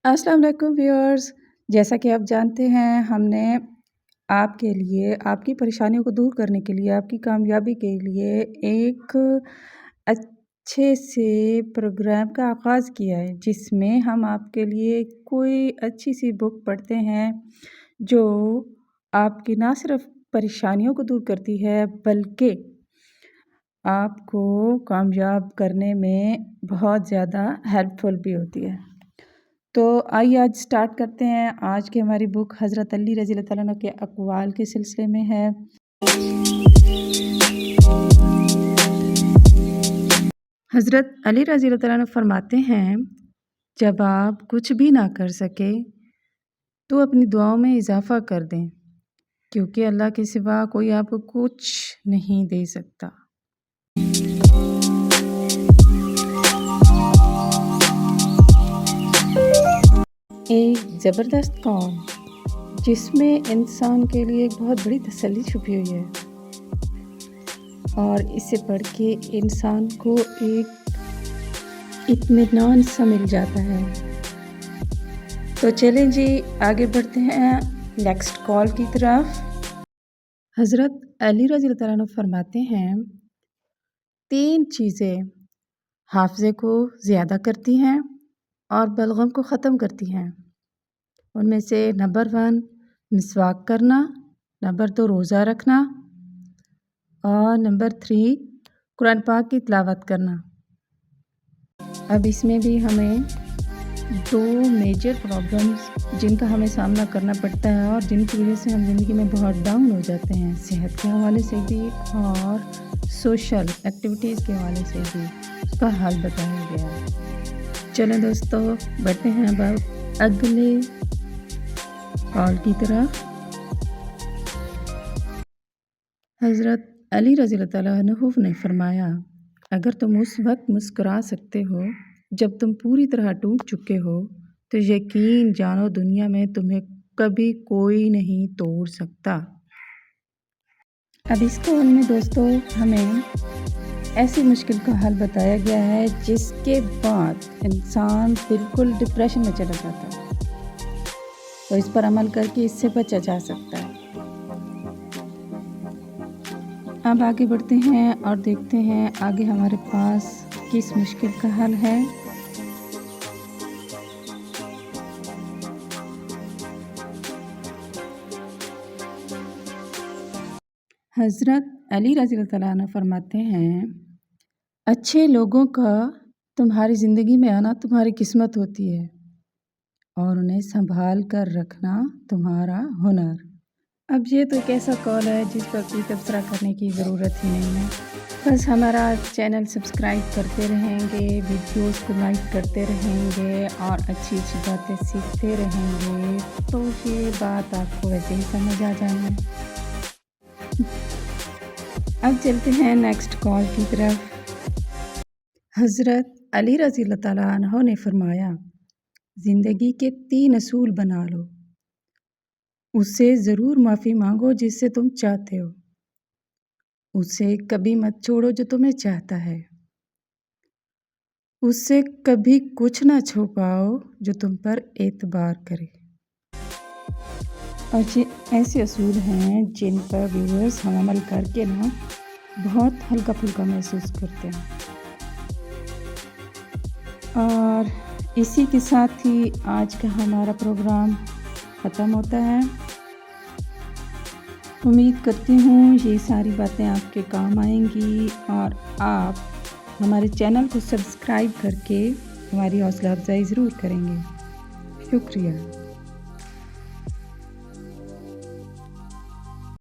अस्सलाम वालेकुम व्यूअर्स। जैसा कि आप जानते हैं, हमने आपके लिए आपकी परेशानियों को दूर करने के लिए, आपकी कामयाबी के लिए एक अच्छे से प्रोग्राम का आगाज़ किया है, जिसमें हम आपके लिए कोई अच्छी-सी बुक पढ़ते हैं, जो आपकी ना सिर्फ़ परेशानियों को दूर करती है, बल्कि आपको कामयाब करने में बहुत ज़्यादा हेल्पफुल भी होती है। तो आइए आज स्टार्ट करते हैं। आज की हमारी बुक हज़रत अली रज़ी अल्लाह तआला अन्हु के अक़वाल के सिलसिले में है। हज़रत अली रज़ी अल्लाह तआला अन्हु फरमाते हैं, जब आप कुछ भी ना कर सके तो अपनी दुआओं में इज़ाफ़ा कर दें, क्योंकि अल्लाह के सिवा कोई आपको कुछ नहीं दे सकता। एक ज़बरदस्त कौल जिसमें इंसान के लिए एक बहुत बड़ी तसल्ली छुपी हुई है, और इसे पढ़ के इंसान को एक इत्मीनान सा मिल जाता है। तो चलें जी, आगे बढ़ते हैं नेक्स्ट कॉल की तरफ। हज़रत अली रज़ी अल्लाह तआला अन्हु फरमाते हैं, 3 चीज़ें हाफ़िज़े को ज़्यादा करती हैं और बलगम को ख़त्म करती हैं। उनमें से नंबर 1 मिसवाक करना, नंबर 2 रोज़ा रखना और नंबर 3 कुरान पाक की तिलावत करना। अब इसमें भी हमें 2 मेजर प्रॉब्लम्स जिनका हमें सामना करना पड़ता है और जिनकी वजह से हम ज़िंदगी में बहुत डाउन हो जाते हैं, सेहत के हवाले से भी और सोशल एक्टिविटीज़ के हवाले से भी, उसका हल बताया गया है। चलें दोस्तों, बढ़ते हैं अब अगले कॉल की तरफ। हज़रत अली रज़ी अल्लाह तआला अन्हु ने फरमाया, अगर तुम उस वक्त मुस्कुरा सकते हो जब तुम पूरी तरह टूट चुके हो, तो यकीन जानो दुनिया में तुम्हें कभी कोई नहीं तोड़ सकता। अब इस कॉल में दोस्तों हमें ऐसी मुश्किल का हल बताया गया है जिसके बाद इंसान बिल्कुल डिप्रेशन में चला जाता है, तो इस पर अमल करके इससे बचा जा सकता है। अब आगे बढ़ते हैं और देखते हैं आगे हमारे पास किस मुश्किल का हल है। हज़रत अली रज़ी अल्लाह तआला अन्हु फरमाते हैं, अच्छे लोगों का तुम्हारी ज़िंदगी में आना तुम्हारी किस्मत होती है और उन्हें संभाल कर रखना तुम्हारा हुनर। अब ये तो एक ऐसा कॉल है जिस पर कोई तबसरा करने की ज़रूरत ही नहीं है। बस हमारा चैनल सब्सक्राइब करते रहेंगे, वीडियोस को लाइक करते रहेंगे और अच्छी बातें सीखते रहेंगे, तो ये बात आपको वैसे ही समझ आ जानी है। अब चलते हैं नेक्स्ट कॉल की तरफ। हज़रत अली रज़ी अल्लाह तआला अन्हु ने फरमाया, ज़िंदगी के 3 असूल बना लो। उससे ज़रूर माफ़ी मांगो जिससे तुम चाहते हो, उसे कभी मत छोड़ो जो तुम्हें चाहता है, उससे कभी कुछ ना छुपाओ जो तुम पर एतबार करे। और ये ऐसे असूल हैं जिन पर व्यूअर्स हम अमल करके ना बहुत हल्का फुल्का महसूस करते हैं। और इसी के साथ ही आज का हमारा प्रोग्राम ख़त्म होता है। उम्मीद करती हूँ ये सारी बातें आपके काम आएंगी और आप हमारे चैनल को सब्सक्राइब करके हमारी हौसला अफजाई ज़रूर करेंगे। शुक्रिया।